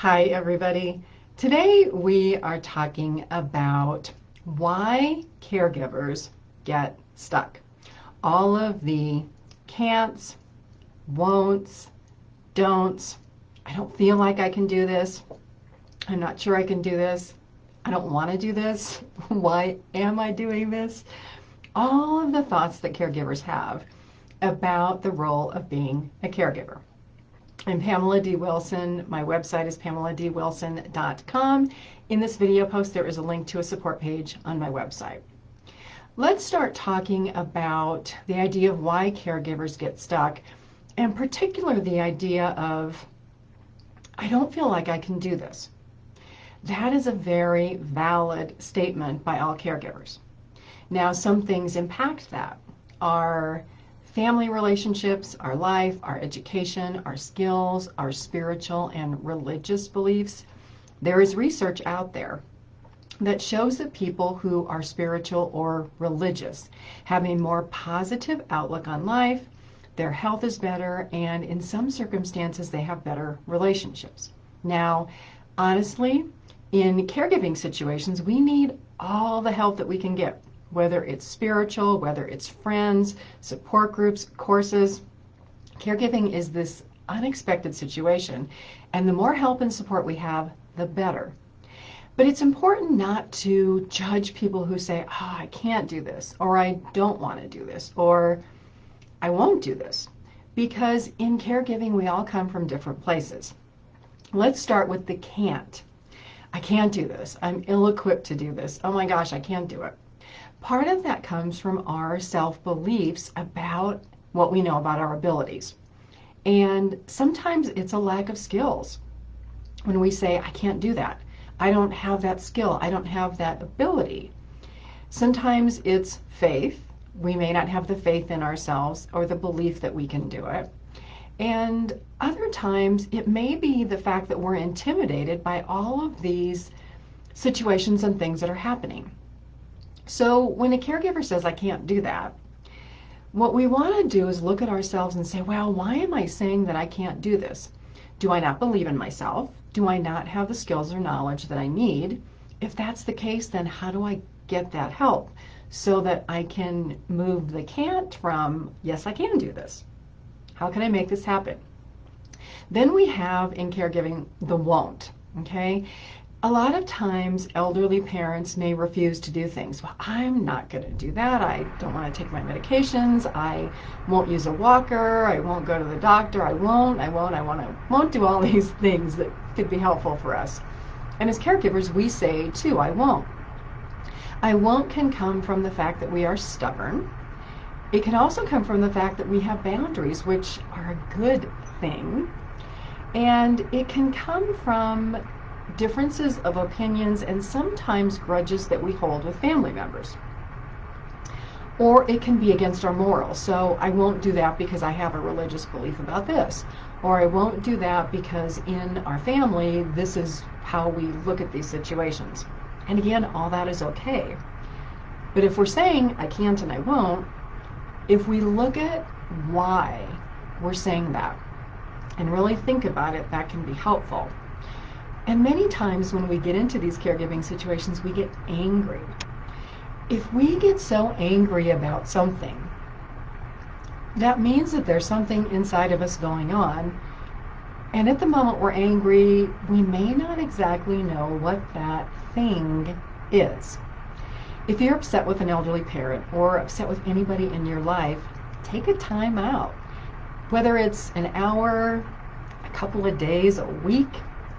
Hi, everybody. Today we are talking about why caregivers get stuck. All of the can'ts, won'ts, don'ts. I don't feel like I can do this. I'm not sure I can do this. I don't want to do this. Why am I doing this? All of the thoughts that caregivers have about the role of being a caregiver. I'm Pamela D Wilson. My website is pameladwilson.com. In this video post, there is a link to a support page on my website. Let's start talking about the idea of why caregivers get stuck, and particularly the idea of, I don't feel like I can do this. That is a very valid statement by all caregivers. Now, some things impact that. Our family relationships, our life, our education, our skills, our spiritual and religious beliefs. There is research out there that shows that people who are spiritual or religious have a more positive outlook on life, their health is better, and in some circumstances they have better relationships. Now, honestly, in caregiving situations, we need all the help that we can get, whether it's spiritual, whether it's friends, support groups, courses. Caregiving is this unexpected situation, and the more help and support we have, the better. But it's important not to judge people who say, oh, I can't do this, or I don't want to do this, or I won't do this, because in caregiving, we all come from different places. Let's start with the can't. I can't do this. I'm ill-equipped to do this. Oh my gosh, I can't do it. Part of that comes from our self-beliefs about what we know about our abilities. And sometimes it's a lack of skills. When we say, I can't do that, I don't have that skill, I don't have that ability. Sometimes it's faith. We may not have the faith in ourselves or the belief that we can do it. And other times it may be the fact that we're intimidated by all of these situations and things that are happening. So when a caregiver says, I can't do that, what we want to do is look at ourselves and say, well, why am I saying that I can't do this? Do I not believe in myself? Do I not have the skills or knowledge that I need? If that's the case, then how do I get that help so that I can move the can't from, yes, I can do this? How can I make this happen? Then we have in caregiving the won't, okay? A lot of times elderly parents may refuse to do things. Well, I'm not going to do that. I don't want to take my medications. I won't use a walker. I won't go to the doctor. I won't do all these things that could be helpful for us. And as caregivers, we say too, I won't. I won't can come from the fact that we are stubborn. It can also come from the fact that we have boundaries, which are a good thing. And it can come from differences of opinions and sometimes grudges that we hold with family members. Or it can be against our morals. So I won't do that because I have a religious belief about this. Or I won't do that because in our family, this is how we look at these situations. And again, all that is okay. But if we're saying I can't and I won't, if we look at why we're saying that and really think about it, that can be helpful. And many times when we get into these caregiving situations, we get angry. If we get so angry about something, that means that there's something inside of us going on. And at the moment we're angry, we may not exactly know what that thing is. If you're upset with an elderly parent or upset with anybody in your life, take a time out. Whether it's an hour, a couple of days, a week,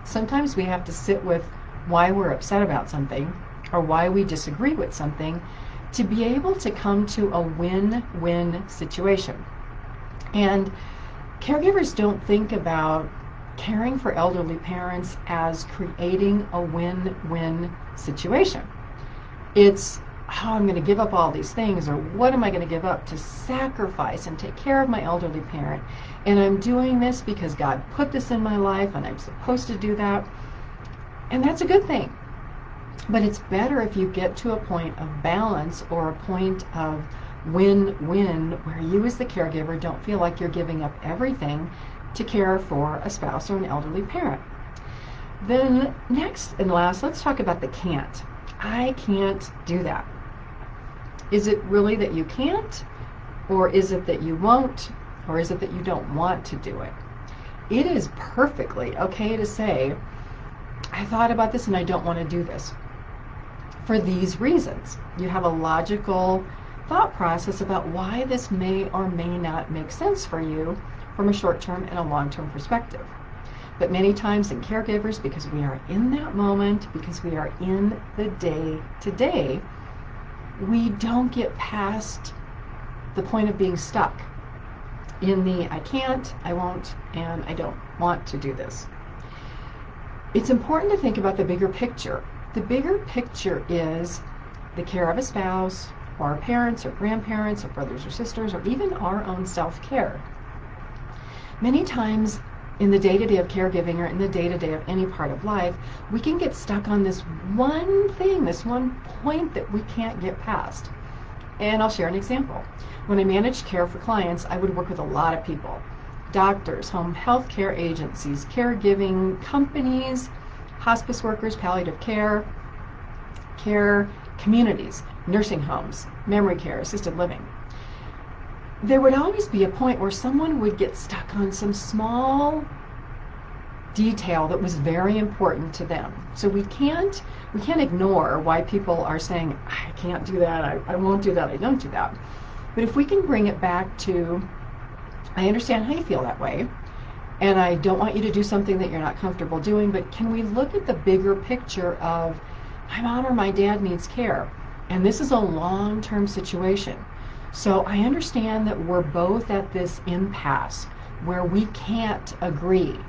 sometimes we have to sit with why we're upset about something or why we disagree with something to be able to come to a win-win situation. And caregivers don't think about caring for elderly parents as creating a win-win situation. It's how I'm going to give up all these things, or what am I going to give up to sacrifice and take care of my elderly parent. And I'm doing this because God put this in my life and I'm supposed to do that. And that's a good thing. But it's better if you get to a point of balance or a point of win-win where you as the caregiver don't feel like you're giving up everything to care for a spouse or an elderly parent. Then next and last, let's talk about the can't. I can't do that. Is it really that you can't? Or is it that you won't? Or is it that you don't want to do it? It is perfectly okay to say, I thought about this and I don't want to do this for these reasons. You have a logical thought process about why this may or may not make sense for you from a short-term and a long-term perspective. But many times in caregivers, because we are in that moment, because we are in the day-to-day, we don't get past the point of being stuck in the I can't, I won't, and I don't want to do this. It's important to think about the bigger picture. The bigger picture is the care of a spouse, or our parents, or grandparents, or brothers or sisters, or even our own self-care. Many times in the day-to-day of caregiving, or in the day-to-day of any part of life, we can get stuck on this one thing, this one point that we can't get past. And I'll share an example. When I managed care for clients, I would work with a lot of people. Doctors, home health care agencies, caregiving companies, hospice workers, palliative care, care communities, nursing homes, memory care, assisted living. There would always be a point where someone would get stuck on some small detail that was very important to them. So we can't ignore why people are saying, I can't do that, I won't do that, I don't do that. But if we can bring it back to, I understand how you feel that way, and I don't want you to do something that you're not comfortable doing, but can we look at the bigger picture of my mom or my dad needs care, and this is a long-term situation. So I understand that we're both at this impasse where we can't agree.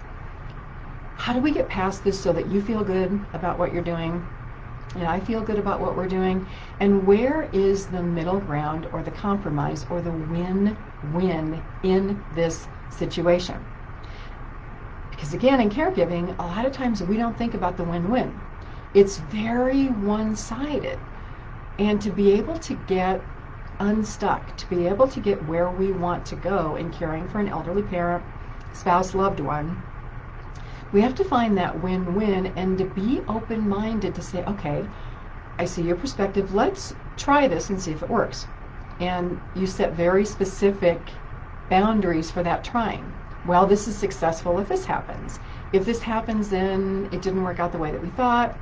How do we get past this so that you feel good about what you're doing and I feel good about what we're doing? And where is the middle ground, or the compromise, or the win-win in this situation? Because again, in caregiving, a lot of times we don't think about the win-win. It's very one-sided. And to be able to get unstuck, to be able to get where we want to go in caring for an elderly parent, spouse, loved one, we have to find that win-win, and to be open-minded to say, okay, I see your perspective, let's try this and see if it works. And you set very specific boundaries for that trying. Well, this is successful if this happens. If this happens, then it didn't work out the way that we thought,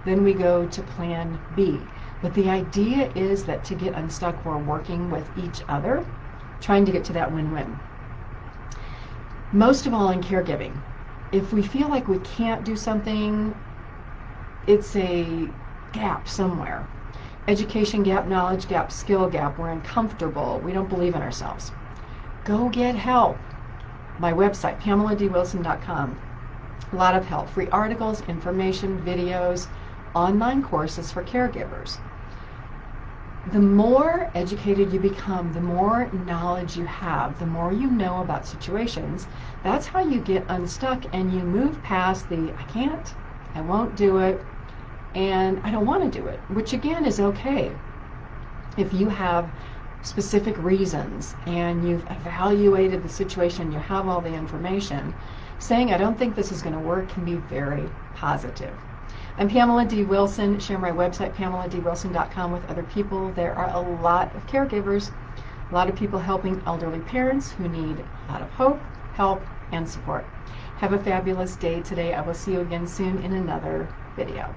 then we go to plan B. But the idea is that to get unstuck, we're working with each other, trying to get to that win-win. Most of all in caregiving, if we feel like we can't do something, it's a gap somewhere. Education gap, knowledge gap, skill gap, we're uncomfortable, we don't believe in ourselves. Go get help. My website, PamelaDWilson.com. A lot of help, free articles, information, videos, online courses for caregivers. The more educated you become, the more knowledge you have, the more you know about situations. That's how you get unstuck and you move past the I can't, I won't do it, and I don't want to do it, which again is okay. If you have specific reasons and you've evaluated the situation, you have all the information, saying I don't think this is going to work can be very positive. I'm Pamela D Wilson. Share my website, PamelaDWilson.com, with other people. There are a lot of caregivers, a lot of people helping elderly parents who need a lot of hope, help, and support. Have a fabulous day today. I will see you again soon in another video.